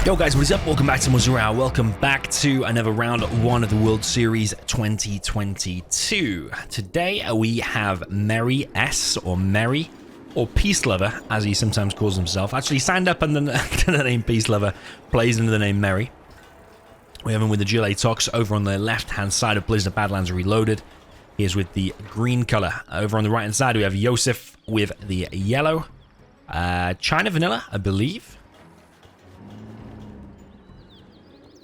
Yo guys, what is up? Welcome back to more Zero Hour. Welcome back to another round one of the World Series 2022. Today we have Merry S, or Merry, or Peace Lover, as he sometimes calls himself. Actually signed up under the name Peace Lover, plays under the name Merry. We have him with the DoMiNaToR over on the left-hand side of Blizzard Badlands Reloaded. He is with the green color. Over on the right-hand side, we have Yosef with the yellow. China Vanilla, I believe.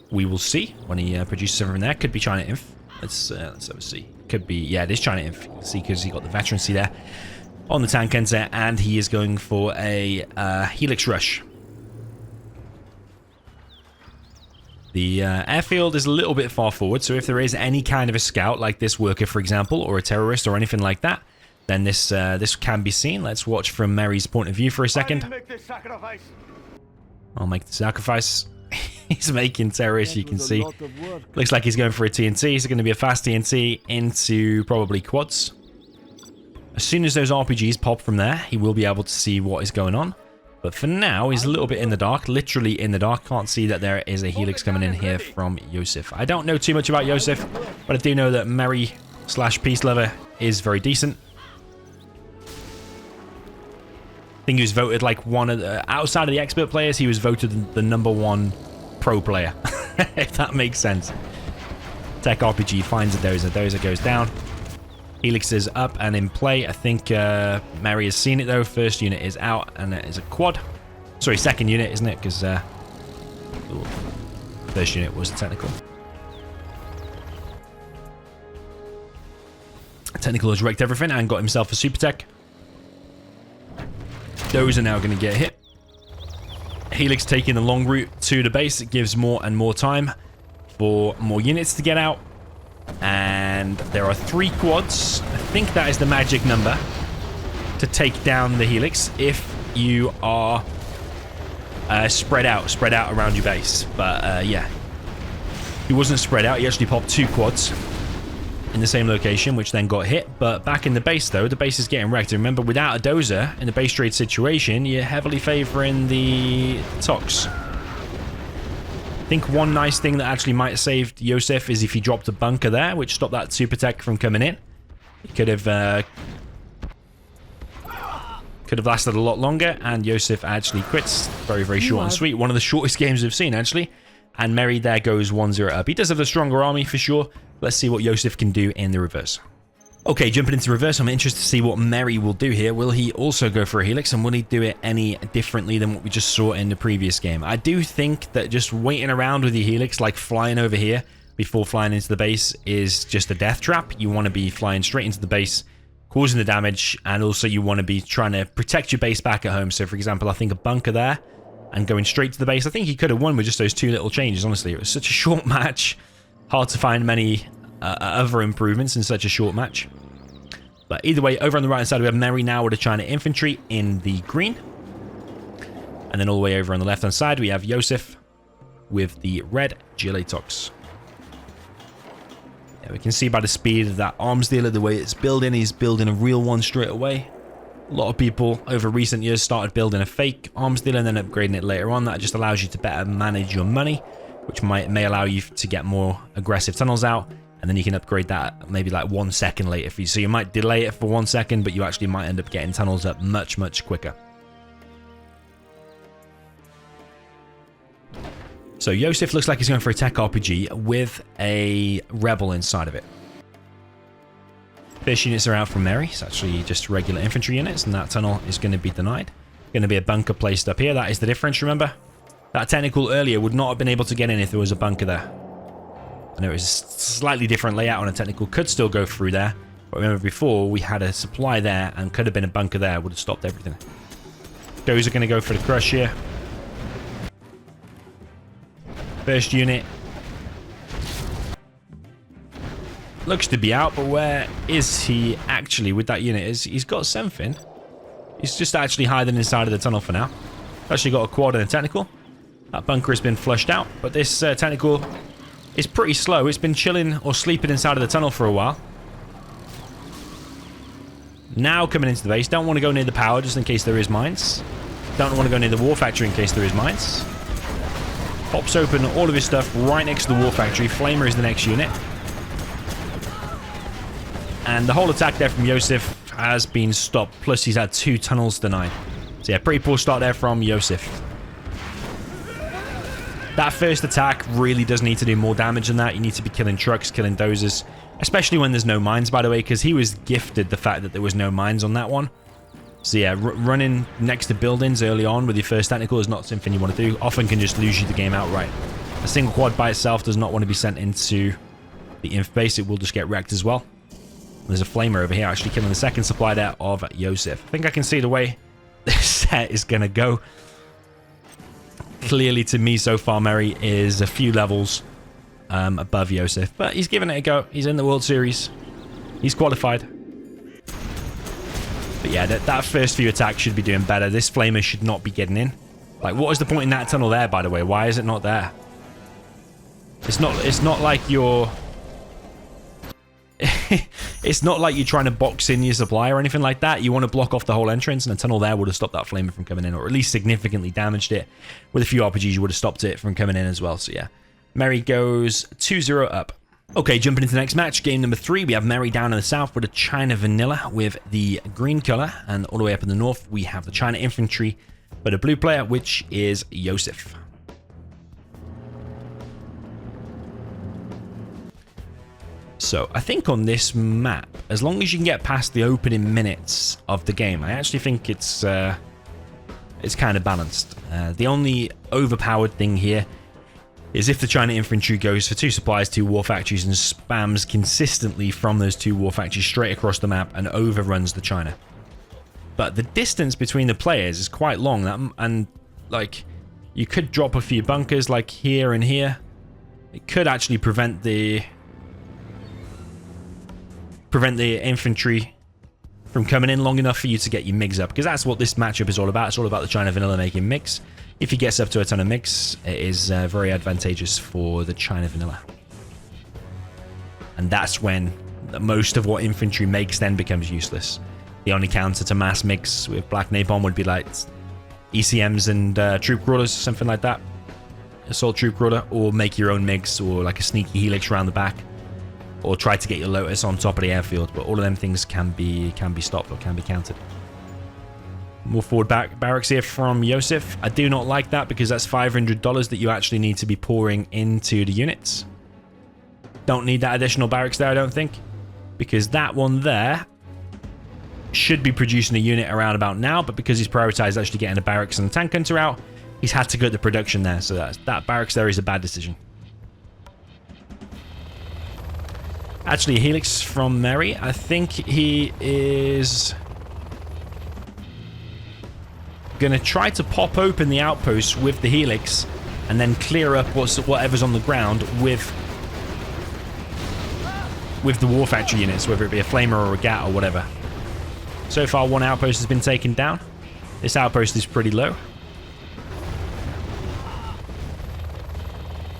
We will see when he produces everything there. Could be China Inf. Let's have a see. Could be, yeah, it is China Inf. You can see because he got the veterancy there on the tank enter, and he is going for a Helix rush. The airfield is a little bit far forward, so if there is any kind of a scout, like this worker, for example, or a terrorist or anything like that, then this can be seen. Let's watch from Mary's point of view for a second. I'll make the sacrifice. He's making terrorists, you can see. Looks like he's going for a TNT. It's going to be a fast TNT into probably quads. As soon as those RPGs pop from there, he will be able to see what is going on. But for now, he's a little bit in the dark, literally in the dark. Can't see that there is a Helix coming in here from Yosef. I don't know too much about Yosef, but I do know that Merry / Peace Lover is very decent. I think he was voted like one of the, outside of the expert players, he was voted the #1 pro player, if that makes sense. Tech RPG finds a dozer. Dozer goes down. Helix is up and in play. I think Merry has seen it though. First unit is out and it is a quad. Sorry, second unit, isn't it? Because first unit was technical. Technical has wrecked everything and got himself a super tech. Those are now going to get hit. Helix taking the long route to the base. It gives more and more time for more units to get out. And there are 3 quads. I think that is the magic number to take down the Helix if you are spread out around your base. But yeah, he wasn't spread out. He actually popped 2 quads in the same location, which then got hit. But back in the base though, the base is getting wrecked. Remember, without a dozer in the base trade situation, you're heavily favoring the Tox. I think one nice thing that actually might have saved Yosef is if he dropped a bunker there, which stopped that super tech from coming in. It could have lasted a lot longer, and Yosef actually quits. Very, very short and sweet. One of the shortest games we've seen, actually. And Merry there goes 1-0 up. He does have a stronger army for sure. Let's see what Yosef can do in the reverse. Okay, jumping into reverse, I'm interested to see what Merry will do here. Will he also go for a Helix, and will he do it any differently than what we just saw in the previous game? I do think that just waiting around with your Helix, like flying over here before flying into the base, is just a death trap. You want to be flying straight into the base, causing the damage, and also you want to be trying to protect your base back at home. So, for example, I think a bunker there and going straight to the base. I think he could have won with just those 2 little changes, honestly. It was such a short match. Hard to find many other improvements in such a short match. But either way, over on the right hand side, we have Merry now with the China infantry in the green. And then all the way over on the left hand side, we have Yosef with the red DoMiNaToR. Yeah, we can see by the speed of that arms dealer, the way it's building, he's building a real one straight away. A lot of people over recent years started building a fake arms dealer and then upgrading it later on. That just allows you to better manage your money, which may allow you to get more aggressive tunnels out, and then you can upgrade that maybe like 1 second later for you. So you might delay it for 1 second, but you actually might end up getting tunnels up much, much quicker. So Yosef looks like he's going for a tech RPG with a rebel inside of it. First units are out from Merry. It's actually just regular infantry units, and that tunnel is going to be denied. Going to be a bunker placed up here. That is the difference, remember? That technical earlier would not have been able to get in if there was a bunker there. I know it was a slightly different layout on a technical. Could still go through there. But remember before, we had a supply there and could have been a bunker there. Would have stopped everything. Those are going to go for the crush here. First unit. Looks to be out, but where is he actually with that unit? He's got something. He's just actually hiding inside of the tunnel for now. Actually got a quad and a technical. That bunker has been flushed out, but this technical is pretty slow. It's been chilling or sleeping inside of the tunnel for a while. Now coming into the base. Don't want to go near the power just in case there is mines. Don't want to go near the war factory in case there is mines. Pops open all of his stuff right next to the war factory. Flamer is the next unit. And the whole attack there from Yosef has been stopped. Plus, he's had 2 tunnels denied. So yeah, pretty poor start there from Yosef. That first attack really does need to do more damage than that. You need to be killing trucks, killing dozers. Especially when there's no mines, by the way, because he was gifted the fact that there was no mines on that one. So yeah, running next to buildings early on with your first technical is not something you want to do. Often can just lose you the game outright. A single quad by itself does not want to be sent into the inf base. It will just get wrecked as well. There's a flamer over here actually killing the second supply there of Yosef. I think I can see the way this set is going to go. Clearly to me so far, Mary is a few levels above Yosef. But he's giving it a go. He's in the World Series. He's qualified. But yeah, that first few attacks should be doing better. This flamer should not be getting in. Like, what is the point in that tunnel there, by the way? Why is it not there? It's not like you're... it's not like you're trying to box in your supply or anything like that. You want to block off the whole entrance, and a tunnel there would have stopped that flamer from coming in, or at least significantly damaged it. With a few RPGs, you would have stopped it from coming in as well. So yeah, Mary goes 2-0 up. Okay, jumping into the next match, game number 3. We have Mary down in the south with a China Vanilla with the green color, and all the way up in the north, we have the China Infantry, but a blue player, which is Yosef. So I think on this map, as long as you can get past the opening minutes of the game, I actually think it's kind of balanced. The only overpowered thing here is if the China Infantry goes for 2 supplies, 2 war factories, and spams consistently from those 2 war factories straight across the map and overruns the China. But the distance between the players is quite long, and like you could drop a few bunkers like here and here. It could actually prevent the infantry from coming in long enough for you to get your MiGs up, because that's what this matchup is all about. It's all about the China Vanilla making MiGs. If he gets up to a ton of MiGs, it is very advantageous for the China Vanilla. And that's when most of what infantry makes then becomes useless. The only counter to mass MiGs with Black Napalm would be like ECMs and troop crawlers, something like that. Assault troop crawler, or make your own MiGs, or like a sneaky Helix around the back. Or try to get your Lotus on top of the airfield, but all of them things can be stopped or can be countered. More forward barracks here from Yosef. I do not like that because that's $500 that you actually need to be pouring into the units. Don't need that additional barracks there, I don't think, because that one there should be producing a unit around about now, but because he's prioritized actually getting a barracks and a tank hunter out, he's had to cut the production there, so that barracks there is a bad decision. Actually, Helix from Mary. I think he is going to try to pop open the outpost with the Helix and then clear up whatever's on the ground with the war factory units, whether it be a flamer or a gat or whatever. So far, one outpost has been taken down. This outpost is pretty low.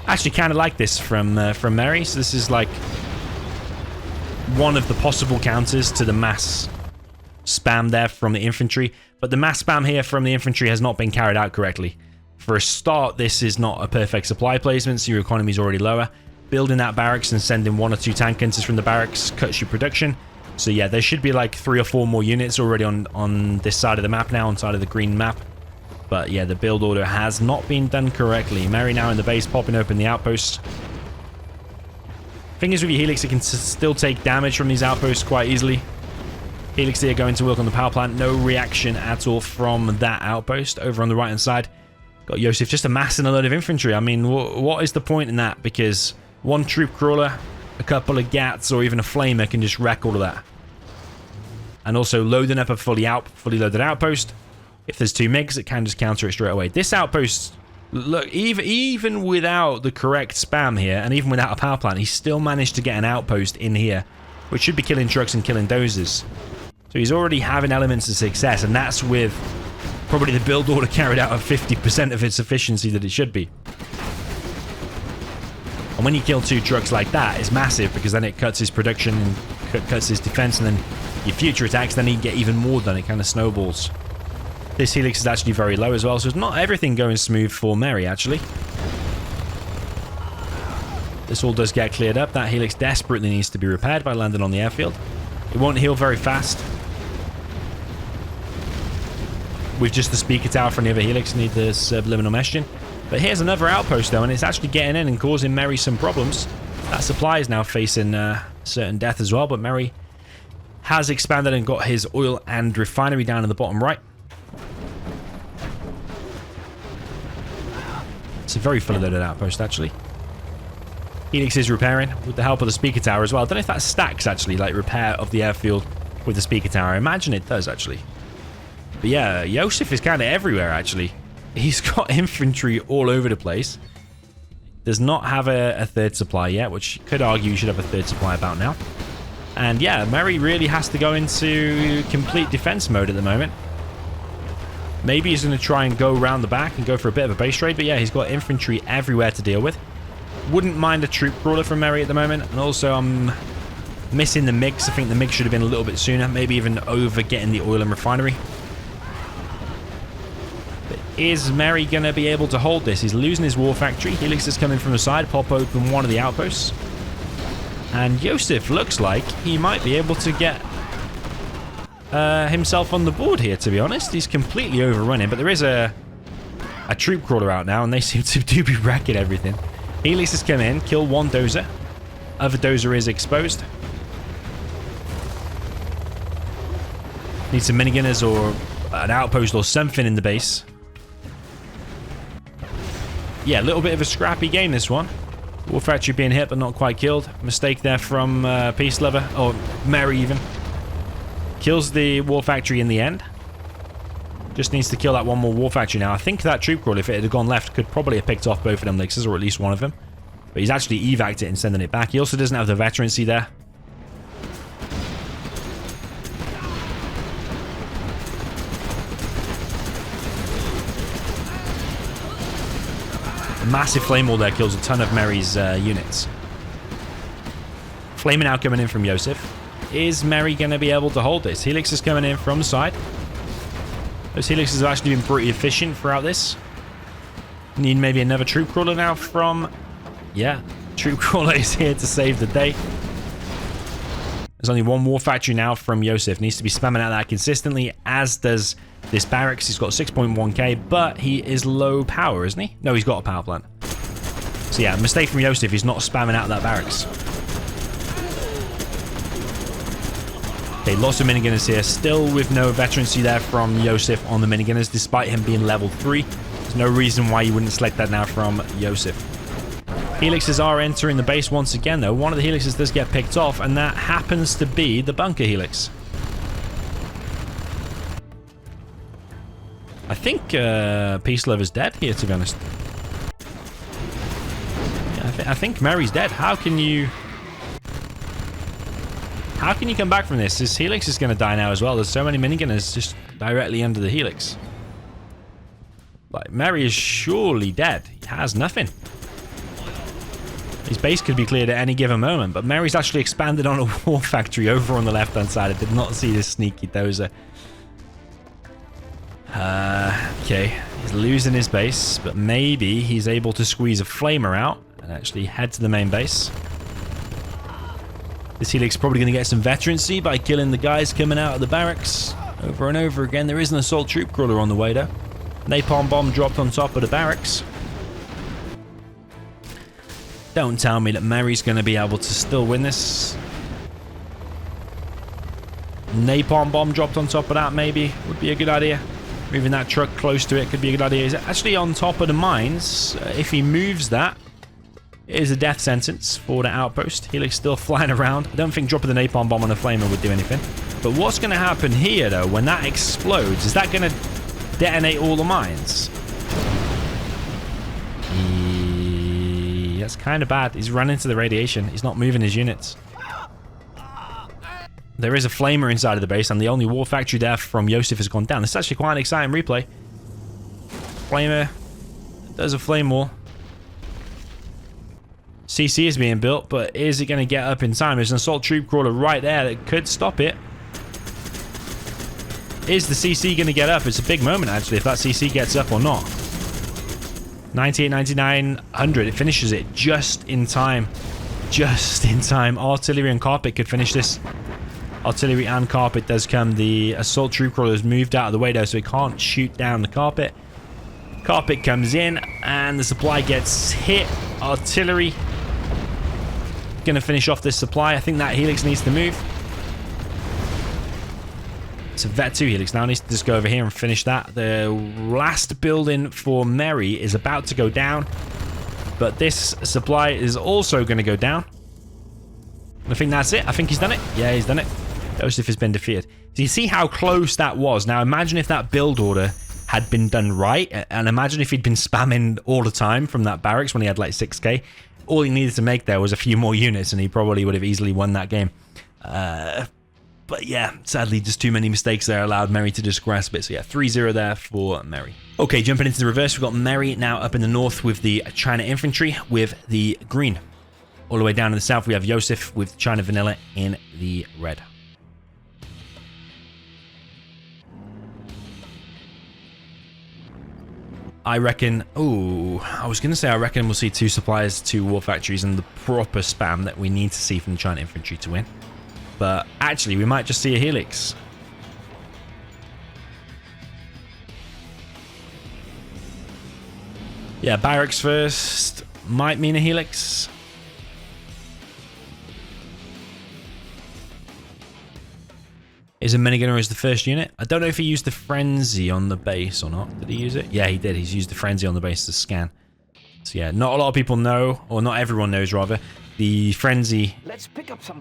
Actually, kind of like this from Mary. So this is like one of the possible counters to the mass spam there from the infantry, but the mass spam here from the infantry has not been carried out correctly. For a start, this is not a perfect supply placement, so your economy is already lower. Building that barracks and sending 1 or 2 tank hunters from the barracks cuts your production. So yeah, there should be like 3 or 4 more units already on this side of the map now, on side of the green map. But yeah, the build order has not been done correctly. Mary now in the base, popping open the outposts. Thing is, with your Helix, it can still take damage from these outposts quite easily. Helix here going to work on the power plant. No reaction at all from that outpost. Over on the right-hand side, got Yosef just amassing a load of infantry. I mean, what is the point in that? Because one troop crawler, a couple of gats, or even a flamer can just wreck all of that. And also loading up a fully loaded outpost. If there's 2 MiGs, it can just counter it straight away. This outpost... Look, even without the correct spam here, and even without a power plant, he still managed to get an outpost in here, which should be killing trucks and killing dozers. So he's already having elements of success, and that's with probably the build order carried out at 50% of its efficiency that it should be. And when you kill 2 trucks like that, it's massive, because then it cuts his production, and cuts his defense, and then your future attacks, then he can get even more done. It kind of snowballs. This Helix is actually very low as well, so it's not everything going smooth for Mary, actually. This all does get cleared up. That Helix desperately needs to be repaired by landing on the airfield. It won't heal very fast. With just the speaker tower from the other Helix, need the subliminal messaging. But here's another outpost though, and it's actually getting in and causing Mary some problems. That supply is now facing certain death as well, but Mary has expanded and got his oil and refinery down in the bottom right. It's a very fully loaded outpost actually. Helix is repairing with the help of the speaker tower as well. I don't know if that stacks actually, like repair of the airfield with the speaker tower. I imagine it does actually. But yeah, Yosef is kind of everywhere actually. He's got infantry all over the place. Does not have a third supply yet, which you could argue you should have a third supply about now. And yeah, Mary really has to go into complete defense mode at the moment. Maybe he's going to try and go around the back and go for a bit of a base trade. But yeah, he's got infantry everywhere to deal with. Wouldn't mind a troop crawler from Mary at the moment. And also I'm missing the MiGs. I think the MiGs should have been a little bit sooner. Maybe even over getting the oil and refinery. But is Mary going to be able to hold this? He's losing his war factory. Helix is coming from the side. Pop open one of the outposts. And Yosef looks like he might be able to get himself on the board here, to be honest. He's completely overrunning, but there is a troop crawler out now, and they seem to be wrecking everything. Helix has come in, kill one dozer. Other dozer is exposed. Need some minigunners or an outpost or something in the base. Yeah, a little bit of a scrappy game, this one. War factory being hit, but not quite killed. Mistake there from Peace Lover, or Mary even. Kills the war factory in the end. Just needs to kill that one more war factory now. I think that troop crawler, if it had gone left, could probably have picked off both of them Lixes, or at least one of them. But he's actually evac'd it and sending it back. He also doesn't have the veterancy there. A massive flame wall there kills a ton of Mary's units. Flaming out coming in from Yosef. Is Mary going to be able to hold this? Helix is coming in from the side. Those Helixes have actually been pretty efficient throughout this. Need maybe another troop crawler now from... Yeah, troop crawler is here to save the day. There's only one war factory now from Yosef. Needs to be spamming out that consistently, as does this barracks. He's got 6.1k, but he is low power, isn't he? No, he's got a power plant. So yeah, mistake from Yosef. He's not spamming out that barracks. Okay, lots of minigunners here. Still with no veterancy there from Yosef on the minigunners, despite him being level 3. There's no reason why you wouldn't select that now from Yosef. Helixes are entering the base once again, though. One of the Helixes does get picked off, and that happens to be the bunker Helix. I think Peace Lover's dead here, to be honest. Yeah, I think Mary's dead. How can you come back from this? This Helix is going to die now as well. There's so many minigunners just directly under the Helix. Like, Mary is surely dead. He has nothing. His base could be cleared at any given moment, but Mary's actually expanded on a war factory over on the left-hand side. I did not see this sneaky dozer. Okay, he's losing his base, but maybe he's able to squeeze a flamer out and actually head to the main base. This Helix is probably going to get some veterancy by killing the guys coming out of the barracks over and over again. There is an assault troop crawler on the way though. Napalm bomb dropped on top of the barracks. Don't tell me that Mary's going to be able to still win this. Napalm bomb dropped on top of that maybe would be a good idea. Moving that truck close to it could be a good idea. Is it actually on top of the mines? If he moves that, it is a death sentence for the outpost. Helix still flying around. I don't think dropping the napalm bomb on a flamer would do anything. But what's going to happen here, though, when that explodes? Is that going to detonate all the mines? That's kind of bad. He's run into the radiation. He's not moving his units. There is a flamer inside of the base, and the only war factory there from Yosef has gone down. This is actually quite an exciting replay. Flamer does a flame wall. CC is being built, but is it going to get up in time? There's an assault troop crawler right there that could stop it. Is the CC going to get up? It's a big moment, actually, if that CC gets up or not. 98, 99, 100. It finishes it just in time. Just in time. Artillery and carpet could finish this. Artillery and carpet does come. The assault troop crawler has moved out of the way though, so he can't shoot down the carpet. Carpet comes in and the supply gets hit. Artillery gonna finish off this supply. I think that Helix needs to move. So Vet 2 Helix now needs to just go over here and finish that. The last building for Mary is about to go down, but this supply is also going to go down. I think that's it. I think he's done it. Yeah, he's done it. Yosef has been defeated. So you see how close that was. Now imagine if that build order had been done right, and imagine if he'd been spamming all the time from that barracks when he had like 6k. All he needed to make there was a few more units, and he probably would have easily won that game. But yeah, sadly, just too many mistakes there allowed Mary to just grasp it. So yeah, 3-0 there for Mary. Okay, jumping into the reverse, we've got Mary now up in the north with the China infantry with the green. All the way down in the south, we have Yosef with China vanilla in the red. I reckon, I was going to say I reckon we'll see 2 suppliers, 2 war factories, and the proper spam that we need to see from the China infantry to win. But actually, we might just see a Helix. Yeah, barracks first might mean a Helix. Is a minigunner as the first unit? I don't know if he used the frenzy on the base or not. Did he use it? Yeah, he did. He's used the frenzy on the base to scan. So yeah, not a lot of people know, or not everyone knows rather, the frenzy that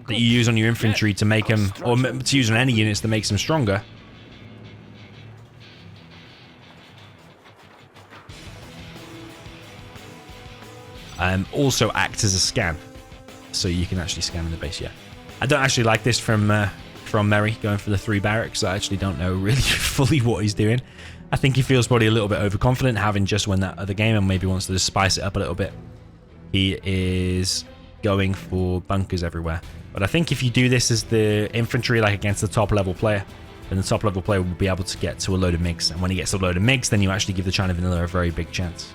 you use on your infantry to make them, or to use on any units that makes them stronger. Also acts as a scan, so you can actually scan in the base. Yeah, I don't actually like this from Mary going for the 3 barracks. I actually don't know really fully what he's doing. I think he feels probably a little bit overconfident, having just won that other game, and maybe wants to just spice it up a little bit. He is going for bunkers everywhere. But I think if you do this as the infantry, like against the top level player, then the top level player will be able to get to a load of MiGs. And when he gets to a load of MiGs, then you actually give the China vanilla a very big chance.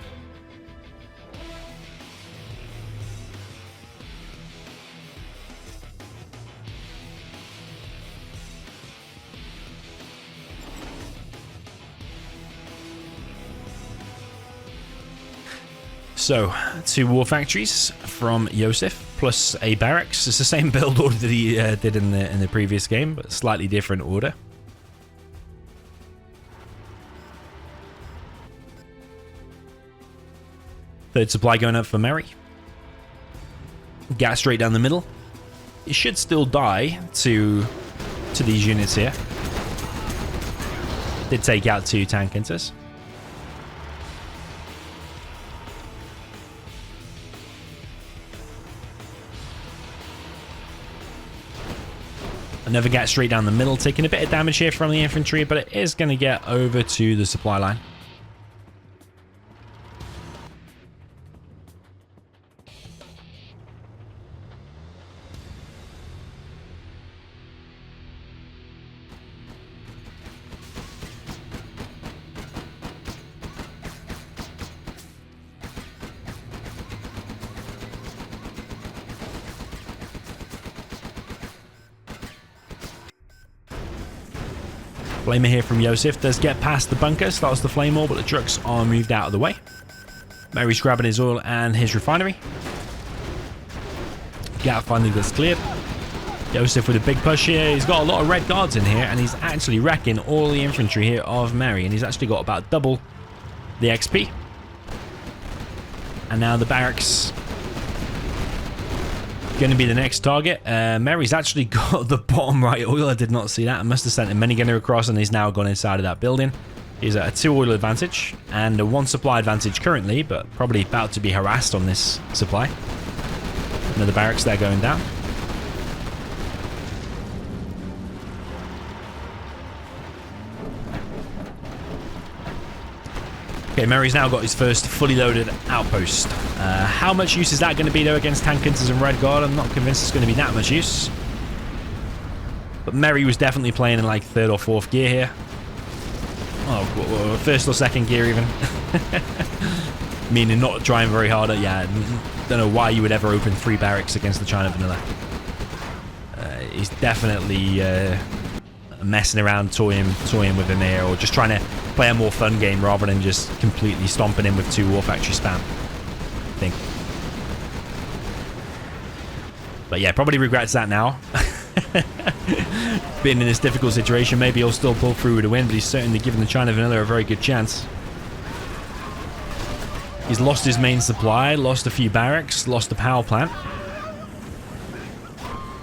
So, 2 war factories from Yosef, plus a barracks. It's the same build order that he did in the previous game, but slightly different order. Third supply going up for Mary. Gas straight down the middle. It should still die to these units here. Did take out 2 tank hunters. Another gas straight down the middle, taking a bit of damage here from the infantry, but it is going to get over to the supply line. Flamer here from Yosef does get past the bunker, starts the flame wall, but the trucks are moved out of the way. Mary's grabbing his oil and his refinery. Gap finally gets cleared. Yosef with a big push here. He's got a lot of red guards in here, and he's actually wrecking all the infantry here of Mary, and he's actually got about double the XP. And now the barracks going to be the next target. Mary's actually got the bottom right oil. I did not see that. I must have sent a minigunner across, and he's now gone inside of that building. He's at a 2 oil advantage and a 1 supply advantage currently, but probably about to be harassed on this supply. Another barracks there going down. Okay, Mary's now got his first fully loaded outpost. How much use is that going to be though against tank hunters and red guard? I'm not convinced it's going to be that much use. But Mary was definitely playing in like 3rd or 4th gear here. Oh, 1st or 2nd gear even. meaning not trying very hard. Yeah, don't know why you would ever open 3 barracks against the China Vanilla. He's definitely messing around, toying with him here, or just trying to play a more fun game rather than just completely stomping him with 2 War Factory spam, I think. But yeah, probably regrets that now. Being in this difficult situation, maybe he'll still pull through with a win, but he's certainly given the China Vanilla a very good chance. He's lost his main supply, lost a few barracks, lost the power plant.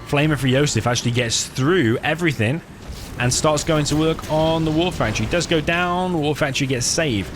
Flamer for Yosef actually gets through everything and starts going to work on the War Factory. Does go down, War Factory gets saved.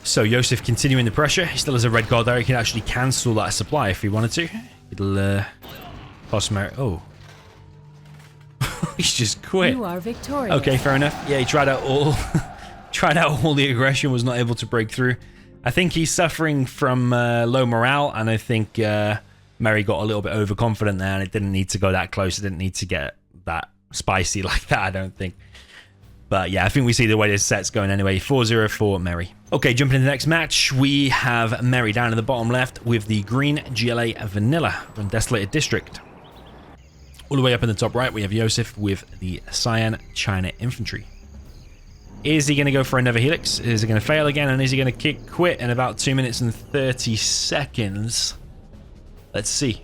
So Yosef continuing the pressure. He still has a red card there. He can actually cancel that supply if he wanted to. It'll cost merit. Oh. He's just quit. You are victorious. Okay, fair enough. Yeah, he tried out all the aggression, was not able to break through. I think he's suffering from low morale, and I think Mary got a little bit overconfident there, and it didn't need to go that close. It didn't need to get that spicy like that, I don't think. But yeah, I think we see the way this set's going anyway. 4-0 for Mary. Okay, jumping into the next match, we have Mary down in the bottom left with the green GLA Vanilla from Desolated District. All the way up in the top right, we have Yosef with the Cyan China Infantry. Is he going to go for another Helix? Is he going to fail again? And is he going to quit in about 2 minutes and 30 seconds? Let's see.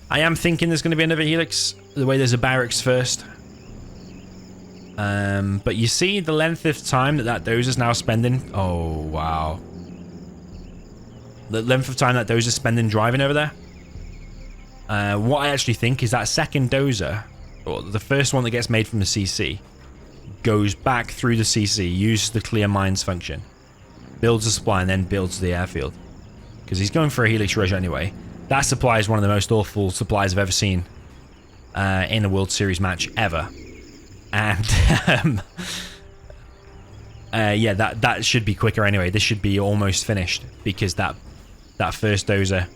I am thinking there's going to be another Helix, the way there's a barracks first. But you see the length of time that dozer's now spending. Oh, wow. The length of time that dozer's spending driving over there. What I actually think is that second dozer, or the first one that gets made from the CC, goes back through the CC, uses the clear mines function, builds a supply, and then builds the airfield. Because he's going for a Helix rush anyway. That supply is one of the most awful supplies I've ever seen in a World Series match ever. And yeah, that should be quicker anyway. This should be almost finished because that first dozer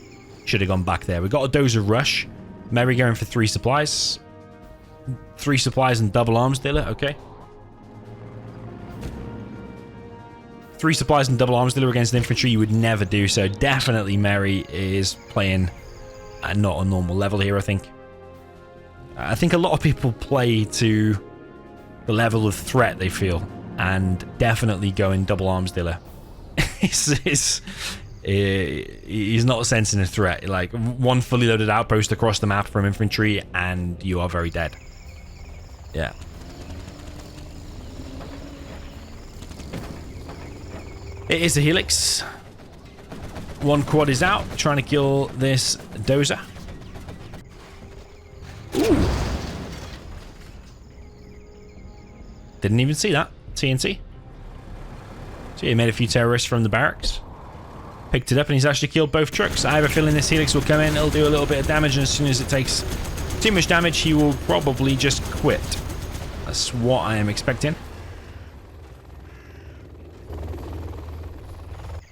should have gone back there. We got a dozer rush. Mary going for 3 supplies. 3 supplies and double arms dealer. Okay. 3 supplies and double arms dealer against an infantry, you would never do so. Definitely Mary is playing at not a normal level here, I think. I think a lot of people play to the level of threat they feel, and definitely going double arms dealer. He's not sensing a threat. Like, one fully loaded outpost across the map from infantry and you are very dead. Yeah. It is a Helix. 1 quad is out, trying to kill this dozer. Ooh. Didn't even see that. TNT. So he made a few terrorists from the barracks. Picked it up and he's actually killed both trucks. I have a feeling this Helix will come in. It'll do a little bit of damage, and as soon as it takes too much damage, he will probably just quit. That's what I am expecting.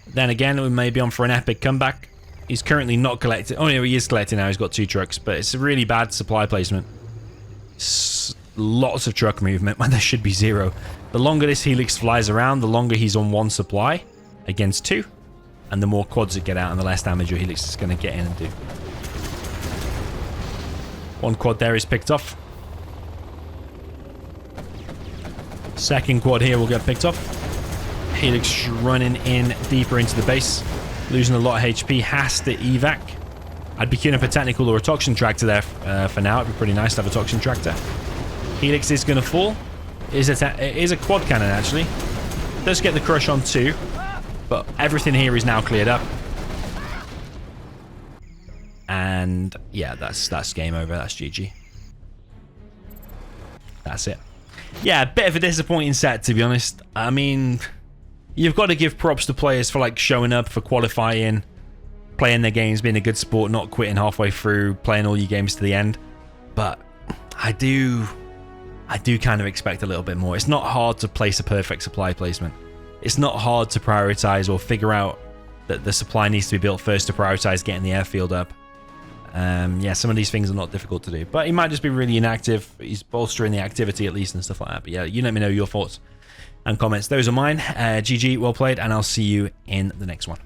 Then again, we may be on for an epic comeback. He's currently not collecting. Oh, no, he is collecting now. He's got 2 trucks, but it's a really bad supply placement. Lots of truck movement when there should be 0. The longer this Helix flies around, the longer he's on 1 supply against 2, and the more quads that get out and the less damage your Helix is going to get in and do. 1 quad there is picked off. Second quad here will get picked off. Helix running in deeper into the base, losing a lot of HP, has to evac. I'd be queuing up a technical or a toxin tractor there for now. It'd be pretty nice to have a toxin tractor. Helix is going to fall. It is a quad cannon, actually. Does get the crush on 2, but everything here is now cleared up. And yeah, that's game over. That's GG. That's it. Yeah, a bit of a disappointing set, to be honest. I mean, you've got to give props to players for like showing up, for qualifying, playing their games, being a good sport, not quitting halfway through, playing all your games to the end. But I do kind of expect a little bit more. It's not hard to place a perfect supply placement. It's not hard to prioritize or figure out that the supply needs to be built first to prioritize getting the airfield up. Yeah, some of these things are not difficult to do, but he might just be really inactive. He's bolstering the activity at least and stuff like that. But yeah, you let me know your thoughts and comments. Those are mine. GG, well played, and I'll see you in the next one.